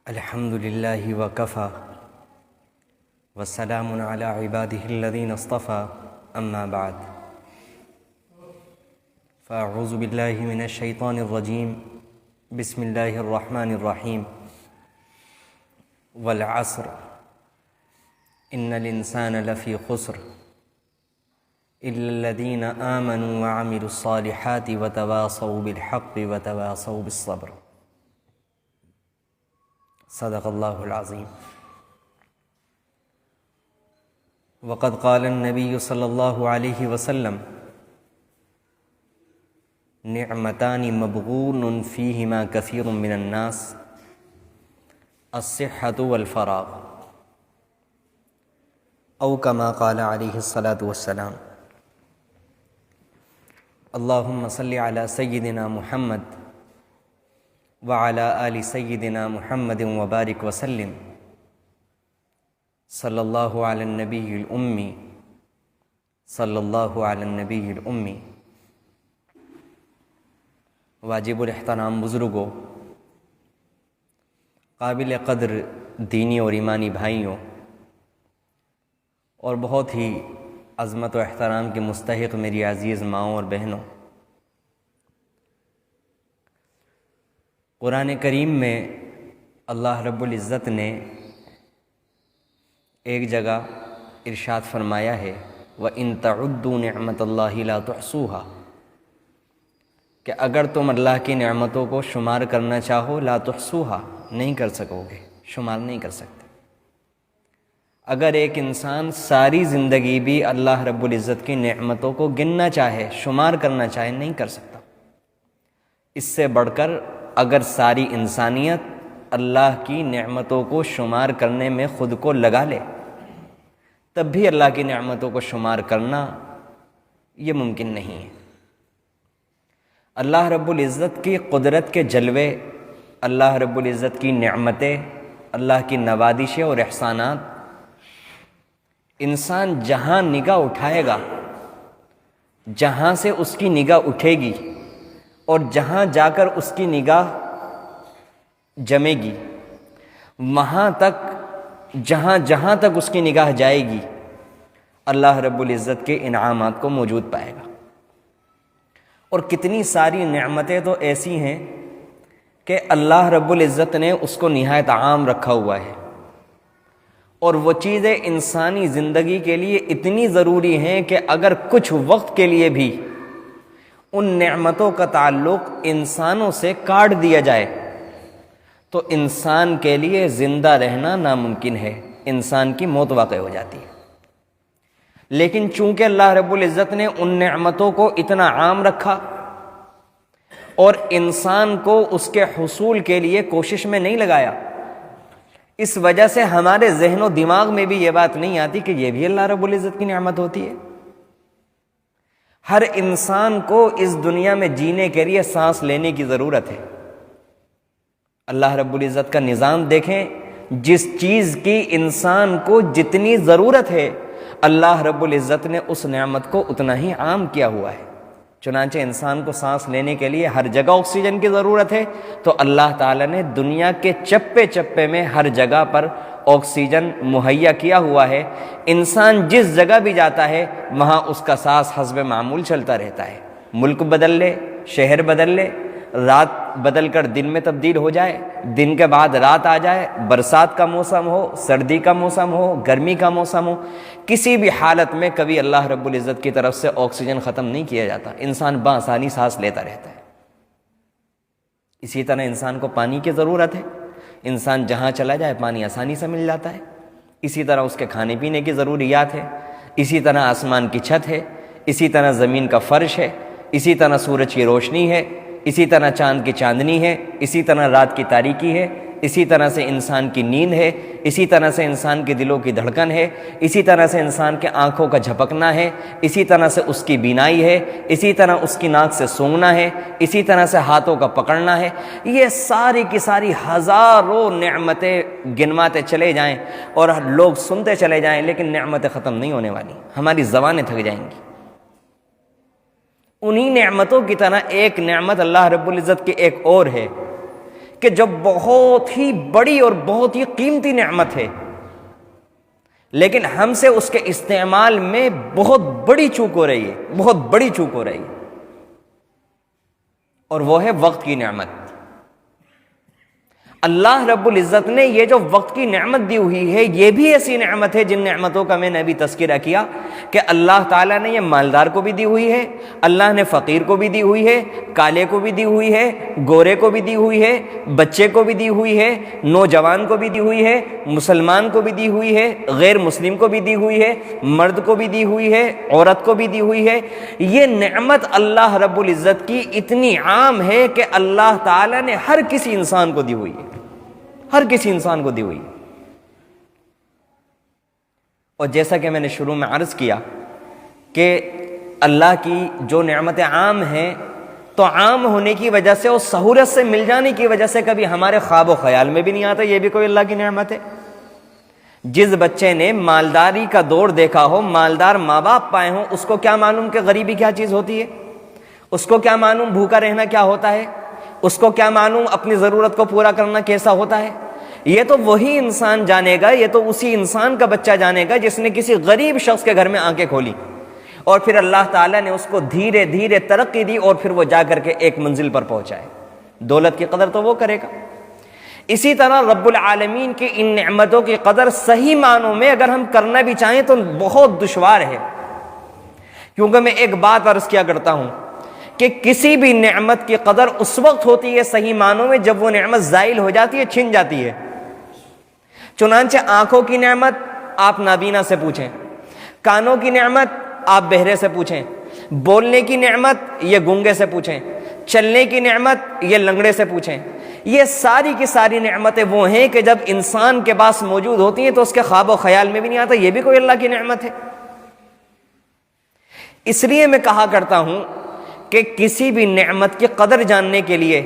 الحمد لله وكفى وسلام على عباده الذين اصطفى أما بعد فأعوذ بالله من الشيطان الرجيم بسم الله الرحمن الرحيم والعصر إن الإنسان لفي خسر إلا الذين آمنوا وعملوا الصالحات وتواصوا بالحق وتواصوا بالصبر صدق اللہ العظیم. وقد قال النبی صلی اللہ علیہ وسلم نعمتان مبغون فیہما کثیر من الناس الصحة والفراغ او کما قال علیہ الصلاة والسلام. اللہم صلی علی سیدنا محمد وعلى آل سيدنا محمد وبارك وسلم صلی اللہ علی النبی الأمی صلی اللہ علی النبی الأمی. واجب الاحترام بزرگوں، قابل قدر دینی اور ایمانی بھائیوں، اور بہت ہی عظمت و احترام کے مستحق میری عزیز ماؤں اور بہنوں، قرآن کریم میں اللہ رب العزت نے ایک جگہ ارشاد فرمایا ہے وَإِن تَعُدُّوا نِعْمَةَ اللَّهِ لَا تُحْصُوهَا، کہ اگر تم اللہ کی نعمتوں کو شمار کرنا چاہو لا تحصوها نہیں کر سکو گے، شمار نہیں کر سکتے. اگر ایک انسان ساری زندگی بھی اللہ رب العزت کی نعمتوں کو گننا چاہے، شمار کرنا چاہے، نہیں کر سکتا. اس سے بڑھ کر اگر ساری انسانیت اللہ کی نعمتوں کو شمار کرنے میں خود کو لگا لے، تب بھی اللہ کی نعمتوں کو شمار کرنا یہ ممکن نہیں ہے. اللہ رب العزت کی قدرت کے جلوے، اللہ رب العزت کی نعمتیں، اللہ کی نوازشیں اور احسانات، انسان جہاں نگاہ اٹھائے گا، جہاں سے اس کی نگاہ اٹھے گی اور جہاں جا کر اس کی نگاہ جمے گی، وہاں تک جہاں تک اس کی نگاہ جائے گی، اللہ رب العزت کے انعامات کو موجود پائے گا. اور کتنی ساری نعمتیں تو ایسی ہیں کہ اللہ رب العزت نے اس کو نہایت عام رکھا ہوا ہے، اور وہ چیزیں انسانی زندگی کے لیے اتنی ضروری ہیں کہ اگر کچھ وقت کے لیے بھی ان نعمتوں کا تعلق انسانوں سے کاٹ دیا جائے تو انسان کے لیے زندہ رہنا ناممکن ہے، انسان کی موت واقع ہو جاتی ہے. لیکن چونکہ اللہ رب العزت نے ان نعمتوں کو اتنا عام رکھا اور انسان کو اس کے حصول کے لیے کوشش میں نہیں لگایا، اس وجہ سے ہمارے ذہن و دماغ میں بھی یہ بات نہیں آتی کہ یہ بھی اللہ رب العزت کی نعمت ہوتی ہے. ہر انسان کو اس دنیا میں جینے کے لیے سانس لینے کی ضرورت ہے. اللہ رب العزت کا نظام دیکھیں، جس چیز کی انسان کو جتنی ضرورت ہے اللہ رب العزت نے اس نعمت کو اتنا ہی عام کیا ہوا ہے. چنانچہ انسان کو سانس لینے کے لیے ہر جگہ آکسیجن کی ضرورت ہے، تو اللہ تعالیٰ نے دنیا کے چپے چپے میں ہر جگہ پر آکسیجن مہیا کیا ہوا ہے. انسان جس جگہ بھی جاتا ہے وہاں اس کا سانس حسب معمول چلتا رہتا ہے. ملک بدل لے، شہر بدل لے، رات بدل کر دن میں تبدیل ہو جائے، دن کے بعد رات آ جائے، برسات کا موسم ہو، سردی کا موسم ہو، گرمی کا موسم ہو، کسی بھی حالت میں کبھی اللہ رب العزت کی طرف سے آکسیجن ختم نہیں کیا جاتا. انسان بآسانی سانس لیتا رہتا ہے. اسی طرح انسان کو پانی کی ضرورت ہے، انسان جہاں چلا جائے پانی آسانی سے مل جاتا ہے. اسی طرح اس کے کھانے پینے کی ضروریات ہے، اسی طرح آسمان کی چھت ہے، اسی طرح زمین کا فرش ہے، اسی طرح سورج کی روشنی ہے، اسی طرح چاند کی چاندنی ہے، اسی طرح رات کی تاریکی ہے، اسی طرح سے انسان کی نیند ہے، اسی طرح سے انسان کے دلوں کی دھڑکن ہے، اسی طرح سے انسان کے آنکھوں کا جھپکنا ہے، اسی طرح سے اس کی بینائی ہے، اسی طرح اس کی ناک سے سونگھنا ہے، اسی طرح سے ہاتھوں کا پکڑنا ہے. یہ ساری کی ساری ہزاروں نعمتیں گنواتے چلے جائیں اور لوگ سنتے چلے جائیں، لیکن نعمتیں ختم نہیں ہونے والی، ہماری زبانیں تھک جائیں گی. انہی نعمتوں کی طرح ایک نعمت اللہ رب العزت کی ایک اور ہے کہ جو بہت ہی بڑی اور بہت ہی قیمتی نعمت ہے، لیکن ہم سے اس کے استعمال میں بہت بڑی چوک ہو رہی ہے، بہت بڑی چوک ہو رہی ہے، اور وہ ہے وقت کی نعمت۔ اللہ رب العزت نے یہ جو وقت کی نعمت دی ہوئی ہے، یہ بھی ایسی نعمت ہے جن نعمتوں کا میں نے ابھی تذکرہ کیا کہ اللہ تعالیٰ نے یہ مالدار کو بھی دی ہوئی ہے، اللہ نے فقیر کو بھی دی ہوئی ہے، کالے کو بھی دی ہوئی ہے، گورے کو بھی دی ہوئی ہے، بچے کو بھی دی ہوئی ہے، نوجوان کو بھی دی ہوئی ہے، مسلمان کو بھی دی ہوئی ہے، غیر مسلم کو بھی دی ہوئی ہے، مرد کو بھی دی ہوئی ہے، عورت کو بھی دی ہوئی ہے۔ یہ نعمت اللہ رب العزت کی اتنی عام ہے کہ اللہ تعالیٰ نے ہر کسی انسان کو دی ہوئی ہے، ہر کسی انسان کو دی ہوئی۔ اور جیسا کہ میں نے شروع میں عرض کیا کہ اللہ کی جو نعمتیں عام ہیں تو عام ہونے کی وجہ سے اور سہولت سے مل جانے کی وجہ سے کبھی ہمارے خواب و خیال میں بھی نہیں آتا یہ بھی کوئی اللہ کی نعمت ہے۔ جس بچے نے مالداری کا دور دیکھا ہو، مالدار ماں باپ پائے ہوں، اس کو کیا معلوم کہ غریبی کیا چیز ہوتی ہے، اس کو کیا معلوم بھوکا رہنا کیا ہوتا ہے، اس کو کیا معلوم اپنی ضرورت کو پورا کرنا کیسا ہوتا ہے۔ یہ تو وہی انسان جانے گا، یہ تو اسی انسان کا بچہ جانے گا جس نے کسی غریب شخص کے گھر میں آنکھیں کھولی اور پھر اللہ تعالیٰ نے اس کو دھیرے دھیرے ترقی دی اور پھر وہ جا کر کے ایک منزل پر پہنچائے۔ دولت کی قدر تو وہ کرے گا۔ اسی طرح رب العالمین کی ان نعمتوں کی قدر صحیح معنوں میں اگر ہم کرنا بھی چاہیں تو بہت دشوار ہے، کیونکہ میں ایک بات عرض کیا کرتا ہوں کہ کسی بھی نعمت کی قدر اس وقت ہوتی ہے صحیح معنوں میں جب وہ نعمت زائل ہو جاتی ہے، چھن جاتی ہے۔ چنانچہ آنکھوں کی نعمت آپ نابینا سے پوچھیں، کانوں کی نعمت آپ بہرے سے پوچھیں، بولنے کی نعمت یہ گونگے سے پوچھیں، چلنے کی نعمت یہ لنگڑے سے پوچھیں۔ یہ ساری کی ساری نعمتیں وہ ہیں کہ جب انسان کے پاس موجود ہوتی ہیں تو اس کے خواب و خیال میں بھی نہیں آتا یہ بھی کوئی اللہ کی نعمت ہے۔ اس لیے میں کہا کرتا ہوں کہ کسی بھی نعمت کی قدر جاننے کے لیے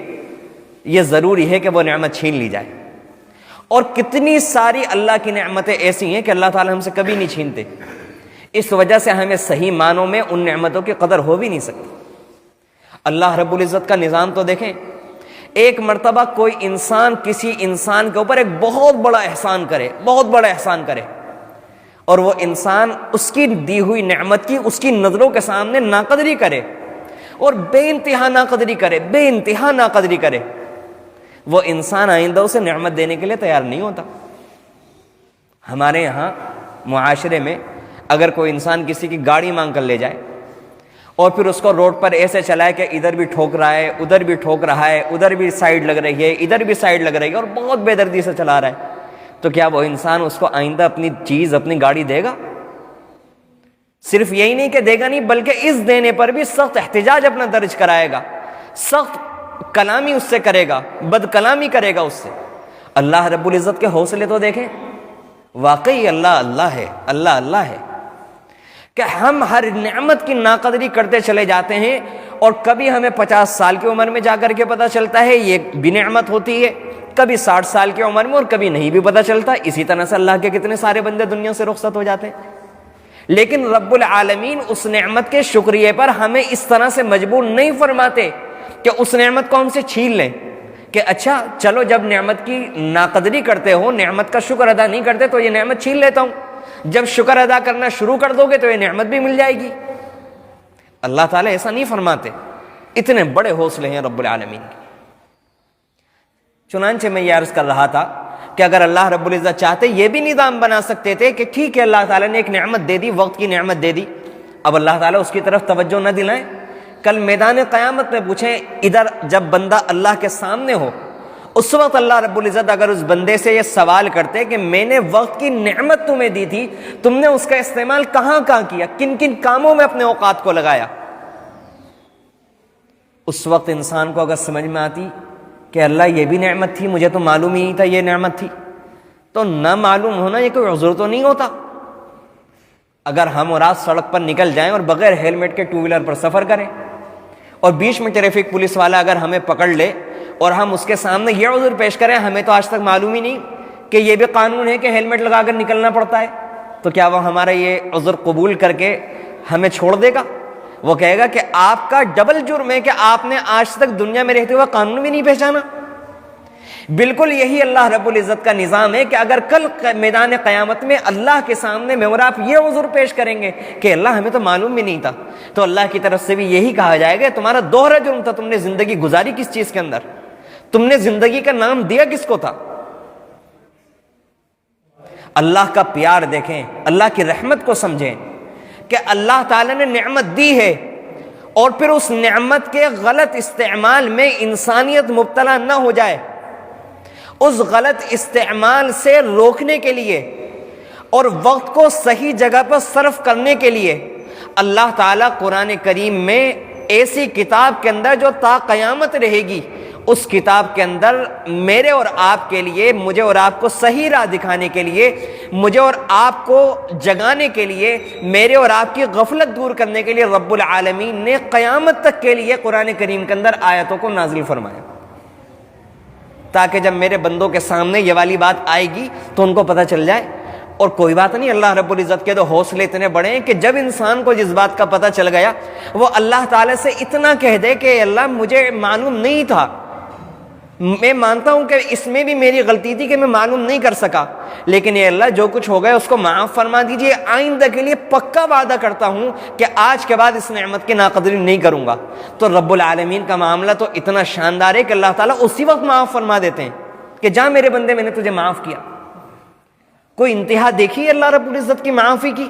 یہ ضروری ہے کہ وہ نعمت چھین لی جائے، اور کتنی ساری اللہ کی نعمتیں ایسی ہیں کہ اللہ تعالیٰ ہم سے کبھی نہیں چھینتے، اس وجہ سے ہمیں صحیح معنوں میں ان نعمتوں کی قدر ہو بھی نہیں سکتی۔ اللہ رب العزت کا نظام تو دیکھیں، ایک مرتبہ کوئی انسان کسی انسان کے اوپر ایک بہت بڑا احسان کرے، بہت بڑا احسان کرے، اور وہ انسان اس کی دی ہوئی نعمت کی اس کی نظروں کے سامنے ناقدری کرے اور بے انتہا ناقدری کرے، بے انتہا ناقدری کرے، وہ انسان آئندہ اسے نعمت دینے کے لیے تیار نہیں ہوتا۔ ہمارے یہاں معاشرے میں اگر کوئی انسان کسی کی گاڑی مانگ کر لے جائے اور پھر اس کو روڈ پر ایسے چلائے کہ ادھر بھی ٹھوک رہا ہے، ادھر بھی ٹھوک رہا ہے، ادھر بھی سائیڈ لگ رہی ہے، ادھر بھی سائیڈ لگ رہی ہے، اور بہت بے دردی سے چلا رہا ہے، تو کیا وہ انسان اس کو آئندہ اپنی چیز، اپنی گاڑی دے گا؟ صرف یہی نہیں کہ دے گا نہیں، بلکہ اس دینے پر بھی سخت احتجاج اپنا درج کرائے گا، سخت کلامی اس سے کرے گا، بد کلامی کرے گا اس سے۔ اللہ رب العزت کے حوصلے تو دیکھیں، واقعی اللہ اللہ ہے، اللہ اللہ ہے کہ ہم ہر نعمت کی ناقدری کرتے چلے جاتے ہیں، اور کبھی ہمیں 50 سال کی عمر میں جا کر کے پتہ چلتا ہے یہ بھی نعمت ہوتی ہے، کبھی 60 سال کی عمر میں، اور کبھی نہیں بھی پتہ چلتا۔ اسی طرح سے اللہ کے کتنے سارے بندے دنیا سے رخصت ہو جاتے ہیں، لیکن رب العالمین اس نعمت کے شکریہ پر ہمیں اس طرح سے مجبور نہیں فرماتے کہ اس نعمت کو ہم سے چھین لیں کہ اچھا چلو جب نعمت کی ناقدری کرتے ہو، نعمت کا شکر ادا نہیں کرتے تو یہ نعمت چھین لیتا ہوں، جب شکر ادا کرنا شروع کر دو گے تو یہ نعمت بھی مل جائے گی۔ اللہ تعالیٰ ایسا نہیں فرماتے، اتنے بڑے حوصلے ہیں رب العالمین کے۔ چنانچہ میں یہ عرض کر رہا تھا کہ اگر اللہ رب العزت چاہتے یہ بھی نظام بنا سکتے تھے کہ ٹھیک ہے اللہ تعالیٰ نے ایک نعمت دے دی، وقت کی نعمت دے دی، اب اللہ تعالیٰ اس کی طرف توجہ نہ دلائیں، کل میدان قیامت میں پوچھیں، ادھر جب بندہ اللہ کے سامنے ہو اس وقت اللہ رب العزت اگر اس بندے سے یہ سوال کرتے کہ میں نے وقت کی نعمت تمہیں دی تھی، تم نے اس کا استعمال کہاں کہاں کیا، کن کن کاموں میں اپنے اوقات کو لگایا، اس وقت انسان کو اگر سمجھ میں آتی کہ اللہ یہ بھی نعمت تھی، مجھے تو معلوم ہی نہیں تھا یہ نعمت تھی، تو نہ معلوم ہونا یہ کوئی عذر تو نہیں ہوتا۔ اگر ہم اور آج سڑک پر نکل جائیں اور بغیر ہیلمٹ کے ٹو ویلر پر سفر کریں اور بیچ میں ٹریفک پولیس والا اگر ہمیں پکڑ لے اور ہم اس کے سامنے یہ عذر پیش کریں ہمیں تو آج تک معلوم ہی نہیں کہ یہ بھی قانون ہے کہ ہیلمٹ لگا کر نکلنا پڑتا ہے، تو کیا وہ ہمارا یہ عذر قبول کر کے ہمیں چھوڑ دے گا؟ وہ کہے گا کہ آپ کا ڈبل جرم ہے کہ آپ نے آج تک دنیا میں رہتے ہوئے قانون بھی نہیں پہچانا۔ بالکل یہی اللہ رب العزت کا نظام ہے کہ اگر کل میدان قیامت میں اللہ کے سامنے میں اور آپ یہ عذر پیش کریں گے کہ اللہ ہمیں تو معلوم بھی نہیں تھا، تو اللہ کی طرف سے بھی یہی کہا جائے گا تمہارا دوہرا جرم تھا، تم نے زندگی گزاری کس چیز کے اندر، تم نے زندگی کا نام دیا کس کو تھا۔ اللہ کا پیار دیکھیں، اللہ کی رحمت کو سمجھیں کہ اللہ تعالیٰ نے نعمت دی ہے، اور پھر اس نعمت کے غلط استعمال میں انسانیت مبتلا نہ ہو جائے۔ اس غلط استعمال سے روکنے کے لیے اور وقت کو صحیح جگہ پر صرف کرنے کے لیے اللہ تعالیٰ قرآن کریم میں ایسی کتاب کے اندر جو تا قیامت رہے گی، اس کتاب کے اندر میرے اور آپ کے لیے، مجھے اور آپ کو صحیح راہ دکھانے کے لیے، مجھے اور آپ کو جگانے کے لیے، میرے اور آپ کی غفلت دور کرنے کے لیے رب العالمین نے قیامت تک کے لیے قرآن کریم کے اندر آیتوں کو نازل فرمایا، تاکہ جب میرے بندوں کے سامنے یہ والی بات آئے گی تو ان کو پتہ چل جائے۔ اور کوئی بات نہیں، اللہ رب العزت کے تو حوصلے اتنے بڑے ہیں کہ جب انسان کو جس بات کا پتہ چل گیا وہ اللہ تعالیٰ سے اتنا کہہ دے کہ اللہ مجھے معلوم نہیں تھا، میں مانتا ہوں کہ اس میں بھی میری غلطی تھی کہ میں معلوم نہیں کر سکا، لیکن اے اللہ جو کچھ ہو گیا اس کو معاف فرما دیجئے، آئندہ کے لیے پکا وعدہ کرتا ہوں کہ آج کے بعد اس نعمت کی ناقدری نہیں کروں گا۔ تو رب العالمین کا معاملہ تو اتنا شاندار ہے کہ اللہ تعالیٰ اسی وقت معاف فرما دیتے ہیں کہ جا میرے بندے میں نے تجھے معاف کیا۔ کوئی انتہا دیکھی اللہ رب العزت کی معافی کی؟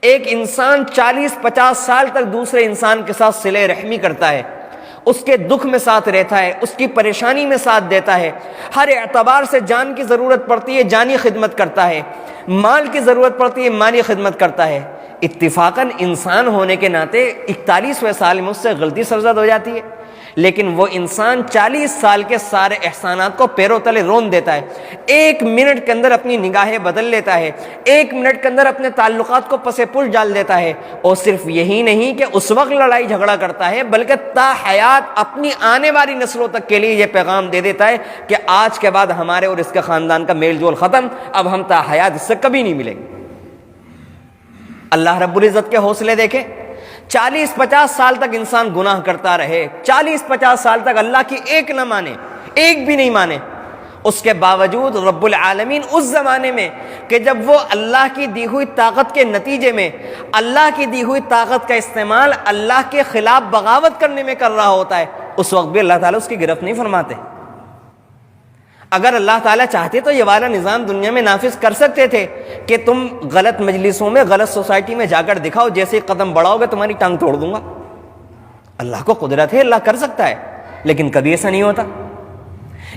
ایک انسان 40-50 سال تک دوسرے انسان کے ساتھ صلہ رحمی کرتا ہے، اس کے دکھ میں ساتھ رہتا ہے، اس کی پریشانی میں ساتھ دیتا ہے، ہر اعتبار سے جان کی ضرورت پڑتی ہے جانی خدمت کرتا ہے، مال کی ضرورت پڑتی ہے مالی خدمت کرتا ہے۔ اتفاقاً انسان ہونے کے ناطے 41ویں سال میں اس سے غلطی سرزد ہو جاتی ہے، لیکن وہ انسان 40 سال کے سارے احسانات کو پیروں تلے رون دیتا ہے، 1 منٹ کے اندر اپنی نگاہیں بدل لیتا ہے، 1 منٹ کے اندر اپنے تعلقات کو پس پش ڈال دیتا ہے، اور صرف یہی نہیں کہ اس وقت لڑائی جھگڑا کرتا ہے بلکہ تا حیات اپنی آنے والی نسلوں تک کے لیے یہ پیغام دے دیتا ہے کہ آج کے بعد ہمارے اور اس کے خاندان کا میل جول ختم، اب ہم تا حیات اس سے کبھی نہیں ملیں گے۔ اللہ رب العزت کے حوصلے دیکھیں، 40-50 سال تک انسان گناہ کرتا رہے، 40-50 سال تک اللہ کی ایک نہ مانے، ایک بھی نہیں مانے، اس کے باوجود رب العالمین اس زمانے میں کہ جب وہ اللہ کی دی ہوئی طاقت کے نتیجے میں اللہ کی دی ہوئی طاقت کا استعمال اللہ کے خلاف بغاوت کرنے میں کر رہا ہوتا ہے، اس وقت بھی اللہ تعالیٰ اس کی گرفت نہیں فرماتے۔ اگر اللہ تعالیٰ چاہتے تو یہ والا نظام دنیا میں نافذ کر سکتے تھے کہ تم غلط مجلسوں میں، غلط سوسائٹی میں جا کر دکھاؤ، جیسے قدم بڑھاؤ گے تمہاری ٹانگ توڑ دوں گا۔ اللہ کو قدرت ہے، اللہ کر سکتا ہے، لیکن کبھی ایسا نہیں ہوتا۔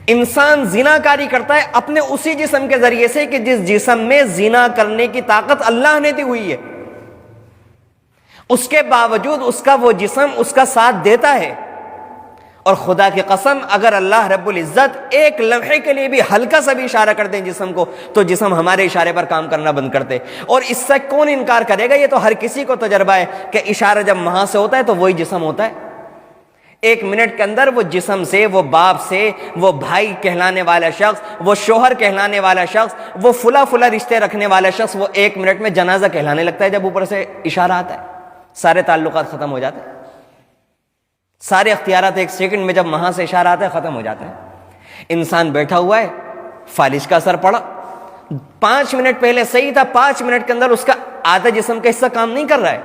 انسان زنا کاری کرتا ہے اپنے اسی جسم کے ذریعے سے کہ جس جسم میں زنا کرنے کی طاقت اللہ نے دی ہوئی ہے، اس کے باوجود اس کا وہ جسم اس کا ساتھ دیتا ہے۔ اور خدا کی قسم اگر اللہ رب العزت ایک لمحے کے لیے بھی ہلکا سا بھی اشارہ کر دیں جسم کو تو جسم ہمارے اشارے پر کام کرنا بند کرتے، اور اس سے کون انکار کرے گا؟ یہ تو ہر کسی کو تجربہ ہے کہ اشارہ جب وہاں سے ہوتا ہے تو وہی جسم ہوتا ہے۔ 1 منٹ کے اندر وہ جسم سے، وہ باپ سے، وہ بھائی کہلانے والا شخص، وہ شوہر کہلانے والا شخص، وہ فلا فلا رشتے رکھنے والا شخص، وہ 1 منٹ میں جنازہ کہلانے لگتا ہے جب اوپر سے اشارہ آتا ہے، سارے تعلقات ختم ہو جاتے ہیں، سارے اختیارات 1 سیکنڈ میں جب وہاں سے اشارہ آتا ہے ختم ہو جاتا ہے۔ انسان بیٹھا ہوا ہے، فالج کا اثر پڑا، 5 منٹ پہلے صحیح تھا، 5 منٹ کے اندر اس کا آدھا جسم کا حصہ کام نہیں کر رہا ہے،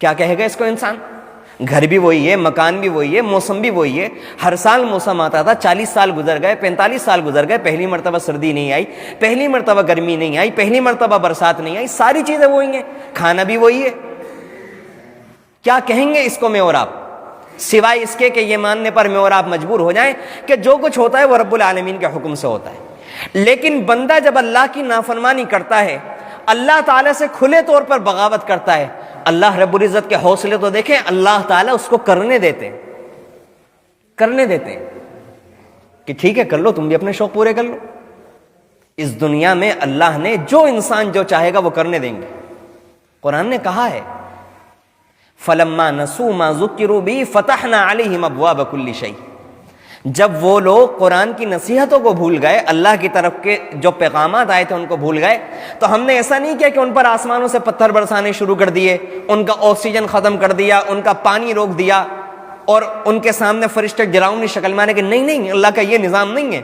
کیا کہے گا اس کو انسان؟ گھر بھی وہی ہے، مکان بھی وہی ہے، موسم بھی وہی ہے، ہر سال موسم آتا تھا، 40 سال گزر گئے، 45 سال گزر گئے، پہلی مرتبہ سردی نہیں آئی، پہلی مرتبہ گرمی نہیں آئی، پہلی مرتبہ برسات نہیں آئی، ساری چیزیں وہی ہیں، کھانا بھی وہی ہے۔ کیا کہیں گے اس کو میں اور آپ، سوائے اس کے کہ یہ ماننے پر میں اور آپ مجبور ہو جائیں کہ جو کچھ ہوتا ہے وہ رب العالمین کے حکم سے ہوتا ہے۔ لیکن بندہ جب اللہ کی نافرمانی کرتا ہے، اللہ تعالیٰ سے کھلے طور پر بغاوت کرتا ہے، اللہ رب العزت کے حوصلے تو دیکھیں، اللہ تعالیٰ اس کو کرنے دیتے کہ ٹھیک ہے کر لو، تم بھی اپنے شوق پورے کر لو۔ اس دنیا میں اللہ نے جو انسان جو چاہے گا وہ کرنے دیں گے۔ قرآن نے کہا ہے فَلَمَّا نَسُوا مَا ذُكِّرُوا بِهِ فَتَحْنَا عَلَيْهِمْ أَبْوَابَ كُلِّ شَيْءٍ، جب وہ لوگ قرآن کی نصیحتوں کو بھول گئے، اللہ کی طرف کے جو پیغامات آئے تھے ان کو بھول گئے، تو ہم نے ایسا نہیں کیا کہ ان پر آسمانوں سے پتھر برسانے شروع کر دیے، ان کا آکسیجن ختم کر دیا، ان کا پانی روک دیا۔ اور ان کے سامنے فرشتے ڈراؤنی شکل میں آنے کہ نہیں نہیں، اللہ کا یہ نظام نہیں ہے.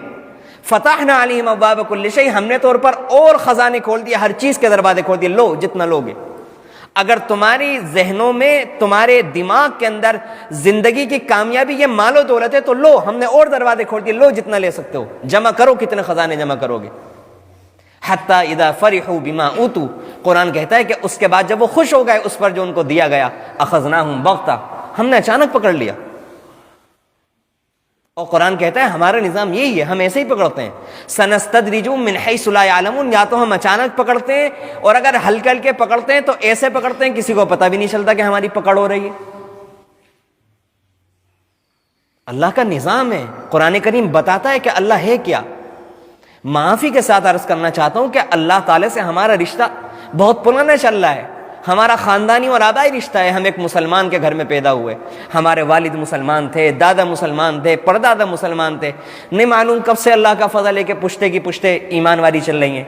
فتحنا علیہم ابواب کل شیء، ہم نے طور پر اور خزانے کھول دیے، ہر چیز کے دروازے کھول دیے، لو جتنا لوگے. اگر تمہاری ذہنوں میں، تمہارے دماغ کے اندر زندگی کی کامیابی یہ مال و دولت ہے تو لو، ہم نے اور دروازے کھول دیے، لو جتنا لے سکتے ہو، جمع کرو، کتنے خزانے جمع کرو گے. حتی اذا فرحوا بما اوتوا، قرآن کہتا ہے کہ اس کے بعد جب وہ خوش ہو گئے اس پر جو ان کو دیا گیا، اخذناہم بغتہ، ہم نے اچانک پکڑ لیا. اور قرآن کہتا ہے ہمارا نظام یہی ہے، ہم ایسے ہی پکڑتے ہیں. سنستدرجهم من حیث لا یعلمون، یا تو ہم اچانک پکڑتے ہیں، اور اگر ہلکے ہلکے پکڑتے ہیں تو ایسے پکڑتے ہیں کسی کو پتہ بھی نہیں چلتا کہ ہماری پکڑ ہو رہی ہے. اللہ کا نظام ہے. قرآن کریم بتاتا ہے کہ اللہ ہے کیا. معافی کے ساتھ عرض کرنا چاہتا ہوں کہ اللہ تعالی سے ہمارا رشتہ بہت پرانا چل رہا ہے. ہمارا خاندانی اور آبائی رشتہ ہے. ہم ایک مسلمان کے گھر میں پیدا ہوئے، ہمارے والد مسلمان تھے، دادا مسلمان تھے، پردادا مسلمان تھے. نہیں معلوم کب سے اللہ کا فضل ہے کہ پشتے کی پشتے ایمان والی چل رہی ہیں،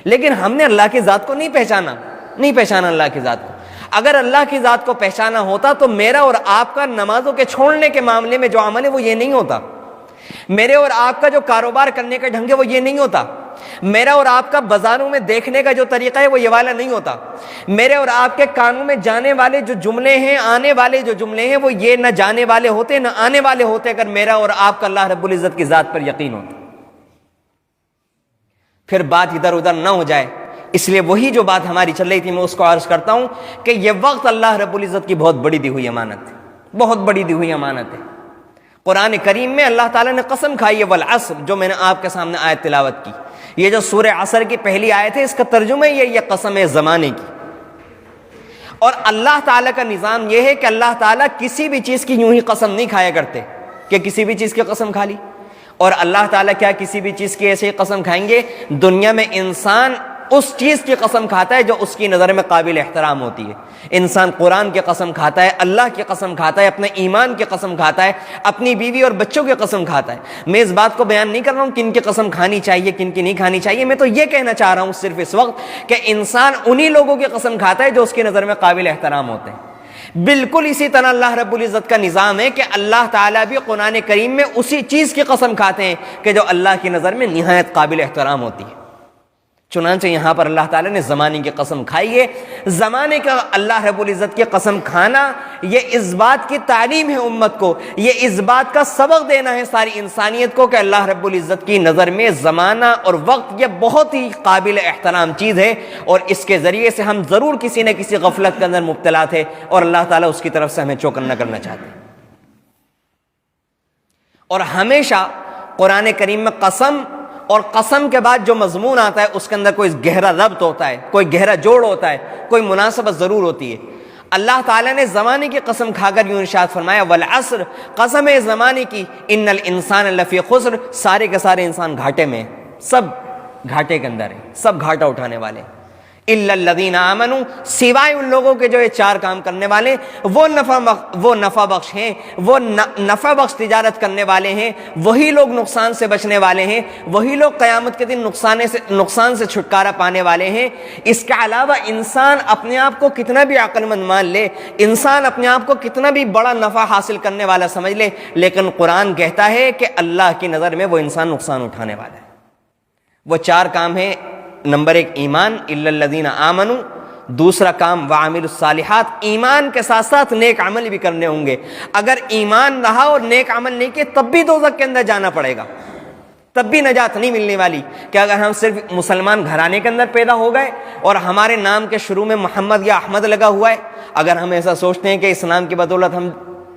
لیکن ہم نے اللہ کی ذات کو نہیں پہچانا اللہ کی ذات کو. اگر اللہ کی ذات کو پہچانا ہوتا تو میرا اور آپ کا نمازوں کے چھوڑنے کے معاملے میں جو عمل ہے وہ یہ نہیں ہوتا. میرے اور آپ کا جو کاروبار کرنے کا ڈھنگ ہے وہ یہ نہیں ہوتا. میرا اور آپ کا بازاروں میں دیکھنے کا جو طریقہ ہے وہ یہ والا نہیں ہوتا. میرے اور آپ کے کانوں میں جانے والے جو جملے ہیں، آنے والے جو جملے ہیں، وہ یہ نہ جانے والے ہوتے نہ آنے والے ہوتے اگر میرا اور آپ کا اللہ رب العزت کی ذات پر یقین ہوتا. پھر بات ادھر ادھر نہ ہو جائے، اس لیے وہی جو بات ہماری چل رہی تھی میں اس کو عرض کرتا ہوں کہ یہ وقت اللہ رب العزت کی بہت بڑی دی ہوئی امانت ہے، بہت بڑی دی ہوئی امانت ہے. قرآن کریم میں اللہ تعالیٰ نے قسم کھائی ہے والعصر، جو میں نے آپ کے سامنے آیت تلاوت کی. یہ جو سورہ عصر کی پہلی آیت ہے اس کا ترجمہ یہ قسم ہے زمانے کی. اور اللہ تعالیٰ کا نظام یہ ہے کہ اللہ تعالیٰ کسی بھی چیز کی یوں ہی قسم نہیں کھایا کرتے کہ کسی بھی چیز کی قسم کھا لی. اور اللہ تعالیٰ کیا کسی بھی چیز کی ایسے ہی قسم کھائیں گے؟ دنیا میں انسان اس چیز کی قسم کھاتا ہے جو اس کی نظر میں قابل احترام ہوتی ہے. انسان قرآن کی قسم کھاتا ہے، اللہ کی قسم کھاتا ہے، اپنے ایمان کی قسم کھاتا ہے، اپنی بیوی اور بچوں کی قسم کھاتا ہے. میں اس بات کو بیان نہیں کر رہا ہوں کن کی قسم کھانی چاہیے کن کی نہیں کھانی چاہیے. میں تو یہ کہنا چاہ رہا ہوں صرف اس وقت کہ انسان انہی لوگوں کی قسم کھاتا ہے جو اس کی نظر میں قابل احترام ہوتے ہیں. بالکل اسی طرح اللہ رب العزت کا نظام ہے کہ اللہ تعالیٰ بھی قرآن کریم میں اسی چیز کی قسم کھاتے ہیں کہ جو اللہ کی نظر میں نہایت قابل احترام ہوتی ہے. چنانچہ یہاں پر اللہ تعالیٰ نے زمانے کی قسم کھائی ہے. زمانے کا اللہ رب العزت کی قسم کھانا یہ اس بات کی تعلیم ہے امت کو، یہ اس بات کا سبق دینا ہے ساری انسانیت کو کہ اللہ رب العزت کی نظر میں زمانہ اور وقت یہ بہت ہی قابل احترام چیز ہے، اور اس کے ذریعے سے ہم ضرور کسی نہ کسی غفلت کے اندر مبتلا تھے اور اللہ تعالیٰ اس کی طرف سے ہمیں چوکنا کرنا چاہتے ہیں. اور ہمیشہ قرآن کریم میں قسم اور قسم کے بعد جو مضمون آتا ہے اس کے اندر کوئی گہرا ربط ہوتا ہے، کوئی گہرا جوڑ ہوتا ہے، کوئی مناسبت ضرور ہوتی ہے. اللہ تعالیٰ نے زمانے کی قسم کھا کر یوں ارشاد فرمایا والعصر، قسم ہے زمانے کی، ان الانسان لفی خسر، سارے کے سارے انسان گھاٹے میں ہیں، سب گھاٹے کے اندر ہیں، سب گھاٹا اٹھانے والے ہیں. الا الذین آمنوا، سوائے ان لوگوں کے جو یہ چار کام کرنے والے وہ نفع بخش ہیں، وہ نفع بخش تجارت کرنے والے ہیں، وہی لوگ نقصان سے بچنے والے ہیں، وہی لوگ قیامت کے دن نقصان سے چھٹکارا پانے والے ہیں. اس کے علاوہ انسان اپنے آپ کو کتنا بھی عقل مند مان لے، انسان اپنے آپ کو کتنا بھی بڑا نفع حاصل کرنے والا سمجھ لے، لیکن قرآن کہتا ہے کہ اللہ کی نظر میں وہ انسان نقصان اٹھانے والا ہے. وہ چار کام ہیں. نمبر 1 ایمان، الا الذین آمنوا. دوسرا کام وعملوا الصالحات، ایمان کے ساتھ ساتھ نیک عمل بھی کرنے ہوں گے. اگر ایمان رہا اور نیک عمل نہیں کیے تب بھی دوزخ کے اندر جانا پڑے گا، تب بھی نجات نہیں ملنے والی. کہ اگر ہم صرف مسلمان گھرانے کے اندر پیدا ہو گئے اور ہمارے نام کے شروع میں محمد یا احمد لگا ہوا ہے، اگر ہم ایسا سوچتے ہیں کہ اسلام کی بدولت ہم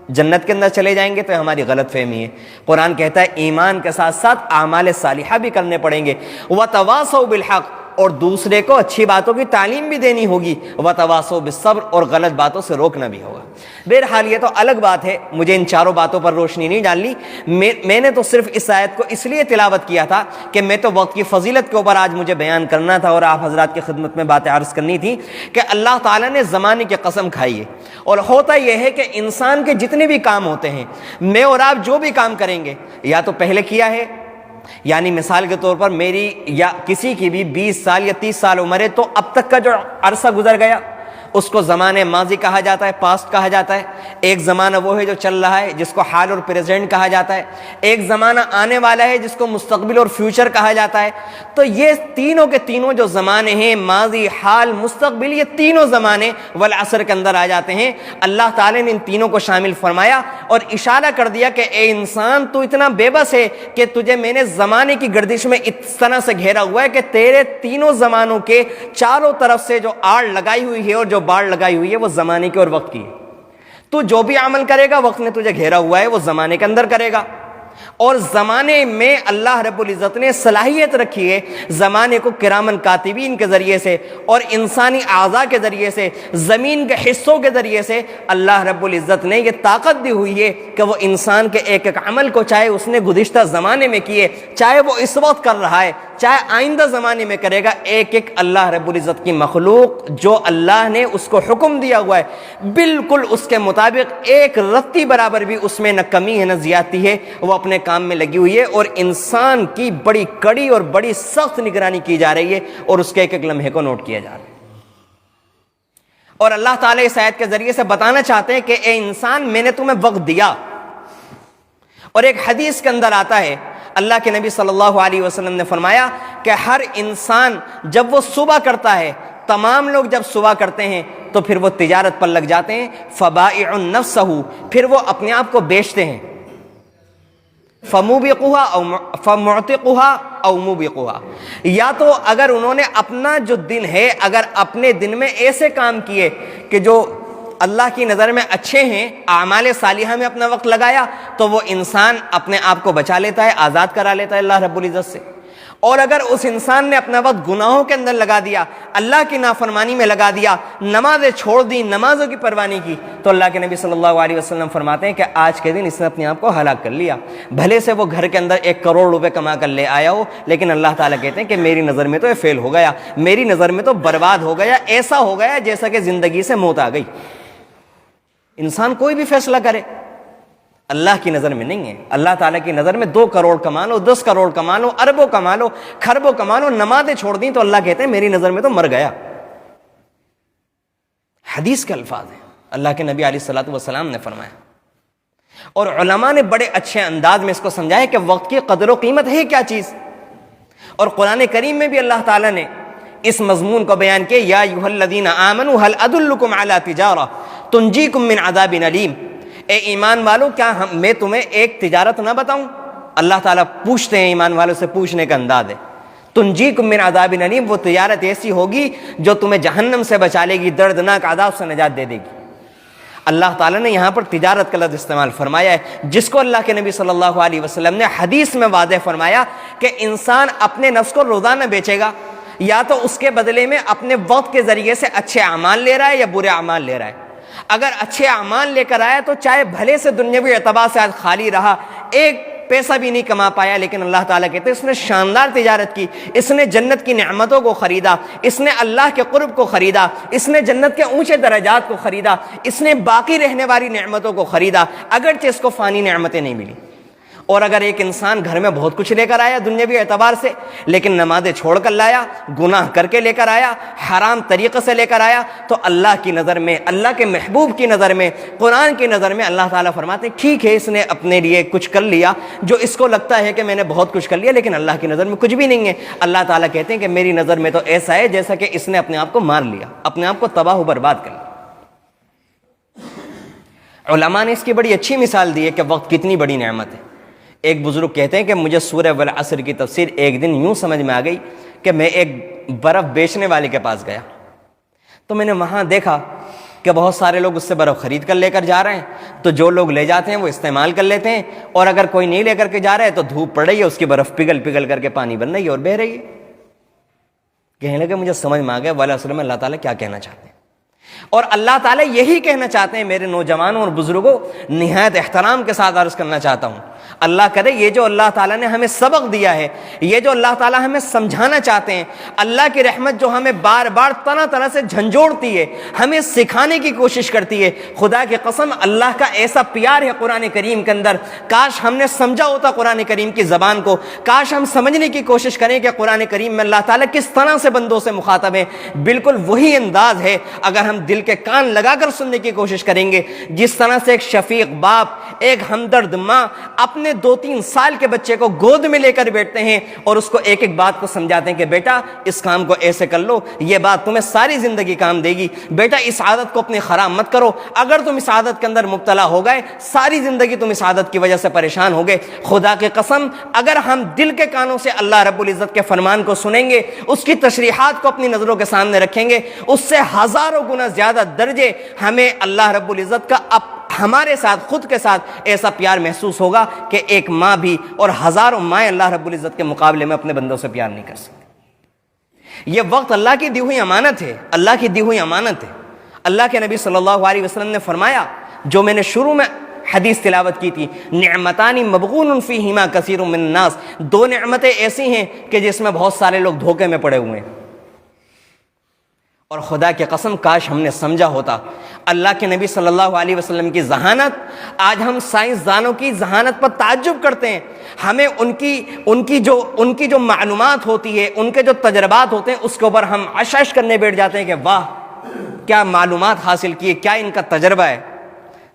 جنت کے اندر چلے جائیں گے تو ہماری غلط فہمی ہے. قرآن کہتا ہے ایمان کے ساتھ ساتھ اعمال صالحہ بھی کرنے پڑیں گے. وتواصوا بالحق، اور دوسرے کو اچھی باتوں کی تعلیم بھی دینی ہوگی. وتواصوا بالصبر، اور غلط باتوں سے روکنا بھی ہوگا. بہرحال یہ تو الگ بات ہے، مجھے ان چاروں باتوں پر روشنی نہیں ڈالنی. میں نے تو صرف اس آیت کو اس لیے تلاوت کیا تھا کہ میں تو وقت کی فضیلت کے اوپر آج مجھے بیان کرنا تھا اور آپ حضرات کی خدمت میں باتیں عرض کرنی تھی کہ اللہ تعالیٰ نے زمانے کی قسم کھائی ہے. اور ہوتا یہ ہے کہ انسان کے جتنے بھی کام ہوتے ہیں، میں اور آپ جو بھی کام کریں گے یا تو پہلے کیا ہے، یعنی مثال کے طور پر میری یا کسی کی بھی 20 سال یا 30 سال عمر ہے تو اب تک کا جو عرصہ گزر گیا اس کو زمانے ماضی کہا جاتا ہے، پاسٹ کہا جاتا ہے۔ ایک زمانہ وہ ہے جو چل رہا ہے جس کو حال اور پریزنٹ کہا جاتا ہے۔ ایک زمانہ آنے والا ہے جس کو مستقبل اور فیوچر کہا جاتا ہے۔ تو یہ تینوں کے تینوں جو زمانے ہیں، ماضی، حال، مستقبل، یہ تینوں زمانے والعصر کے اندر آ جاتے ہیں۔ اللہ تعالیٰ نے ان تینوں کو شامل فرمایا اور اشارہ کر دیا کہ اے انسان، تو اتنا بے بس ہے کہ تجھے میں نے زمانے کی گردش میں اس طرح سے گھیرا ہوا ہے کہ تیرے تینوں زمانوں کے چاروں طرف سے جو آڑ لگائی ہوئی ہے اور جو باڑ لگائی ہوئی ہے وہ زمانے کی اور وقت کی ہے۔ تو جو بھی عمل کرے گا وقت نے تجھے گھیرا ہوا ہے وہ زمانے کے اندر کرے گا۔ اور زمانے میں اللہ رب العزت نے صلاحیت رکھی ہے زمانے کو کرامن کاتبین کے ذریعے سے اور انسانی اعضاء کے ذریعے سے، زمین کے حصوں کے ذریعے سے اللہ رب العزت نے یہ طاقت دی ہوئی ہے کہ وہ انسان کے ایک ایک عمل کو، چاہے اس نے گزشتہ زمانے میں کیے، چاہے وہ اس وقت کر رہا ہے، چاہے آئندہ زمانے میں کرے گا، ایک ایک اللہ رب العزت کی مخلوق جو اللہ نے اس کو حکم دیا ہوا ہے بالکل اس کے مطابق ایک رتی برابر بھی اس میں نہ کمی ہے نہ زیادتی ہے، وہ اپنے کام میں لگی ہوئی ہے اور انسان کی بڑی کڑی اور بڑی سخت نگرانی کی جا رہی ہے اور اس کے ایک ایک لمحے کو نوٹ کیا جا رہا ہے۔ اور اللہ تعالیٰ اس آیت کے ذریعے سے بتانا چاہتے ہیں کہ اے انسان، میں نے تمہیں وقت دیا۔ اور ایک حدیث کے اندر آتا ہے، اللہ کے نبی صلی اللہ علیہ وسلم نے فرمایا کہ ہر انسان جب وہ صبح کرتا ہے، تمام لوگ جب صبح کرتے ہیں تو پھر وہ تجارت پر لگ جاتے ہیں، فبائع نفسہ، پھر وہ اپنے آپ کو بیچتے ہیں، فموبقها او فمعتقها او موبقها، یا تو اگر انہوں نے اپنا جو دن ہے، اگر اپنے دن میں ایسے کام کیے کہ جو اللہ کی نظر میں اچھے ہیں، اعمال صالحہ میں اپنا وقت لگایا، تو وہ انسان اپنے آپ کو بچا لیتا ہے، آزاد کرا لیتا ہے اللہ رب العزت سے۔ اور اگر اس انسان نے اپنا وقت گناہوں کے اندر لگا دیا، اللہ کی نافرمانی میں لگا دیا، نمازیں چھوڑ دی، نمازوں کی پرواہ نہیں کی، تو اللہ کے نبی صلی اللہ علیہ وسلم فرماتے ہیں کہ آج کے دن اس نے اپنے آپ کو ہلاک کر لیا۔ بھلے سے وہ گھر کے اندر 1 کروڑ روپے کما کر لے آیا ہو، لیکن اللہ تعالیٰ کہتے ہیں کہ میری نظر میں تو یہ فیل ہو گیا، میری نظر میں تو برباد ہو گیا، ایسا ہو گیا جیسا کہ زندگی سے موت آ گئی۔ انسان کوئی بھی فیصلہ کرے، اللہ کی نظر میں نہیں ہے۔ اللہ تعالیٰ کی نظر میں 2 کروڑ کما لو، 10 کروڑ کما لو، اربوں کما لو، خربوں کما لو، نمازیں چھوڑ دیں تو اللہ کہتے ہیں میری نظر میں تو مر گیا۔ حدیث کے الفاظ ہیں، اللہ کے نبی علیہ الصلوۃ والسلام نے فرمایا۔ اور علماء نے بڑے اچھے انداز میں اس کو سمجھایا کہ وقت کی قدر و قیمت ہے کیا چیز۔ اور قرآن کریم میں بھی اللہ تعالیٰ نے اس مضمون کو بیان کیا، یا ایھا الذین آمنوا هل ادلکم علی تجارہ تنجیکم من عذاب علیم، اے ایمان والو کیا میں تمہیں ایک تجارت نہ بتاؤں؟ اللہ تعالیٰ پوچھتے ہیں، ایمان والوں سے پوچھنے کا انداز ہے۔ تنجیکم من عذاب علیم، وہ تجارت ایسی ہوگی جو تمہیں جہنم سے بچا لے گی، دردناک عذاب سے نجات دے دے گی۔ اللہ تعالیٰ نے یہاں پر تجارت کا لفظ استعمال فرمایا ہے، جس کو اللہ کے نبی صلی اللہ علیہ وسلم نے حدیث میں واضح فرمایا کہ انسان اپنے نفس کو روزانہ بیچے گا، یا تو اس کے بدلے میں اپنے وقت کے ذریعے سے اچھے اعمال لے رہا ہے یا برے اعمال لے رہا ہے۔ اگر اچھے اعمال لے کر آیا تو چاہے بھلے سے دنیاوی اعتبار سے آج خالی رہا، ایک پیسہ بھی نہیں کما پایا، لیکن اللہ تعالیٰ کہتے ہیں اس نے شاندار تجارت کی، اس نے جنت کی نعمتوں کو خریدا، اس نے اللہ کے قرب کو خریدا، اس نے جنت کے اونچے درجات کو خریدا، اس نے باقی رہنے والی نعمتوں کو خریدا، اگرچہ اس کو فانی نعمتیں نہیں ملی۔ اور اگر ایک انسان گھر میں بہت کچھ لے کر آیا دنیاوی اعتبار سے، لیکن نمازیں چھوڑ کر لایا، گناہ کر کے لے کر آیا، حرام طریقے سے لے کر آیا، تو اللہ کی نظر میں، اللہ کے محبوب کی نظر میں، قرآن کی نظر میں اللہ تعالیٰ فرماتے ہیں ٹھیک ہے اس نے اپنے لیے کچھ کر لیا جو اس کو لگتا ہے کہ میں نے بہت کچھ کر لیا، لیکن اللہ کی نظر میں کچھ بھی نہیں ہے۔ اللہ تعالیٰ کہتے ہیں کہ میری نظر میں تو ایسا ہے جیسا کہ اس نے اپنے آپ کو مار لیا، اپنے آپ کو تباہ و برباد کر لیا۔ علماء نے اس کی بڑی اچھی مثال دی ہے کہ وقت کتنی بڑی نعمت ہے۔ ایک بزرگ کہتے ہیں کہ مجھے سورہ والعصر کی تفسیر ایک دن یوں سمجھ میں آ گئی کہ میں ایک برف بیچنے والے کے پاس گیا، تو میں نے وہاں دیکھا کہ بہت سارے لوگ اس سے برف خرید کر لے کر جا رہے ہیں، تو جو لوگ لے جاتے ہیں وہ استعمال کر لیتے ہیں، اور اگر کوئی نہیں لے کر کے جا رہا ہے تو دھوپ پڑ رہی ہے، اس کی برف پگھل پگھل کر کے پانی بن رہی ہے اور بہہ رہی ہے۔ کہنے لگے مجھے سمجھ میں آ گیا والعصر میں اللہ تعالیٰ کیا کہنا چاہتے ہیں۔ اور اللہ تعالیٰ یہی کہنا چاہتے ہیں میرے نوجوانوں اور بزرگوں، نہایت احترام کے ساتھ عرض کرنا چاہتا ہوں، اللہ کرے یہ جو اللہ تعالیٰ نے ہمیں سبق دیا ہے، یہ جو اللہ تعالیٰ ہمیں سمجھانا چاہتے ہیں، اللہ کی رحمت جو ہمیں بار بار طرح طرح سے جھنجھوڑتی ہے، ہمیں سکھانے کی کوشش کرتی ہے، خدا کی قسم اللہ کا ایسا پیار ہے قرآن کریم کے اندر، کاش ہم نے سمجھا ہوتا قرآن کریم کی زبان کو، کاش ہم سمجھنے کی کوشش کریں کہ قرآن کریم میں اللہ تعالیٰ کس طرح سے بندوں سے مخاطب ہے۔ بالکل وہی انداز ہے اگر ہم دل کے کان لگا کر سننے کی کوشش کریں گے، جس طرح سے ایک شفیق باپ، ایک ہمدرد ماں اپنے 2-3 سال کے بچے کو گود میں لے کر بیٹھتے ہیں اور اس کو ایک ایک بات کو سمجھاتے ہیں کہ بیٹا اس کام کو ایسے کر لو، یہ بات تمہیں ساری زندگی کام دے گی، بیٹا اس عادت کو اپنی خراب مت کرو، اگر تم اس عادت کے اندر مبتلا ہو گئے ساری زندگی تم اس عادت کی وجہ سے پریشان ہو گئے۔ خدا کی قسم اگر ہم دل کے کانوں سے اللہ رب العزت کے فرمان کو سنیں گے، اس کی تشریحات کو اپنی نظروں کے سامنے رکھیں گے، اس سے ہزاروں گنا زیادہ درجے ہمیں اللہ رب العزت کا ہمارے ساتھ، خود کے ساتھ ایسا پیار محسوس ہوگا کہ ایک ماں بھی اور ہزاروں مائیں اللہ رب العزت کے مقابلے میں اپنے بندوں سے پیار نہیں کر سکتی۔ یہ وقت اللہ کی دی ہوئی امانت ہے، اللہ کی دی ہوئی امانت ہے۔ اللہ کے نبی صلی اللہ علیہ وسلم نے فرمایا، جو میں نے شروع میں حدیث تلاوت کی تھی، نعمتان مبغون فیہما کثیر من الناس، 2 نعمتیں ایسی ہیں کہ جس میں بہت سارے لوگ دھوکے میں پڑے ہوئے ہیں، اور خدا کی قسم کاش ہم نے سمجھا ہوتا۔ اللہ کے نبی صلی اللہ علیہ وسلم کی ذہانت، آج ہم سائنسدانوں کی ذہانت پر تعجب کرتے ہیں، ہمیں ان کی جو معلومات ہوتی ہے، ان کے جو تجربات ہوتے ہیں، اس کے اوپر ہم عشش کرنے بیٹھ جاتے ہیں کہ واہ کیا معلومات حاصل کی ہے، کیا ان کا تجربہ ہے۔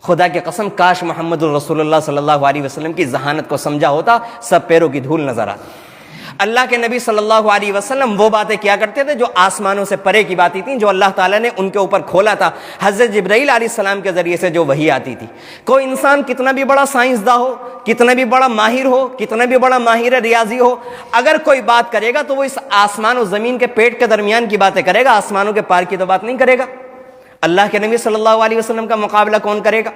خدا کی قسم کاش محمد الرسول اللہ صلی اللہ علیہ وسلم کی ذہانت کو سمجھا ہوتا، سب پیروں کی دھول نظر آتی۔ اللہ کے نبی صلی اللہ علیہ وسلم وہ باتیں کیا کرتے تھے جو آسمانوں سے پرے کی باتیں تھیں، جو اللہ تعالیٰ نے ان کے اوپر کھولا تھا حضرت جبرائیل علیہ السلام کے ذریعے سے جو وحی آتی تھی۔ کوئی انسان کتنا بھی بڑا سائنسداں ہو، کتنا بھی بڑا ماہر ہو، کتنا بھی بڑا ماہر ریاضی ہو، اگر کوئی بات کرے گا تو وہ اس آسمان و زمین کے پیٹ کے درمیان کی باتیں کرے گا، آسمانوں کے پار کی تو بات نہیں کرے گا۔ اللہ کے نبی صلی اللہ علیہ وسلم کا مقابلہ کون کرے گا؟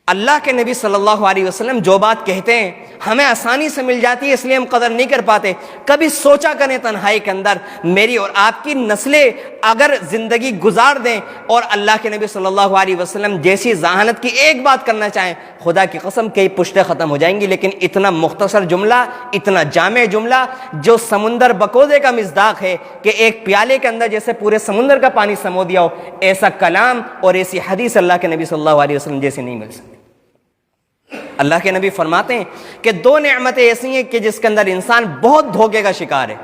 اللہ کے نبی صلی اللہ علیہ وسلم جو بات کہتے ہیں ہمیں آسانی سے مل جاتی ہے، اس لیے ہم قدر نہیں کر پاتے۔ کبھی سوچا کریں تنہائی کے اندر، میری اور آپ کی نسلیں اگر زندگی گزار دیں اور اللہ کے نبی صلی اللہ علیہ وسلم جیسی ذہانت کی ایک بات کرنا چاہیں، خدا کی قسم کئی پشتیں ختم ہو جائیں گی، لیکن اتنا مختصر جملہ، اتنا جامع جملہ جو سمندر بکودے کا مصداق ہے کہ ایک پیالے کے اندر جیسے پورے سمندر کا پانی سمو دیا ہو، ایسا کلام اور ایسی حدیث اللہ کے نبی صلی اللہ علیہ وسلم جیسی نہیں مل سکتی۔ اللہ کے نبی فرماتے ہیں کہ 2 نعمتیں ایسی ہیں کہ جس کے اندر انسان بہت دھوکے کا شکار ہے۔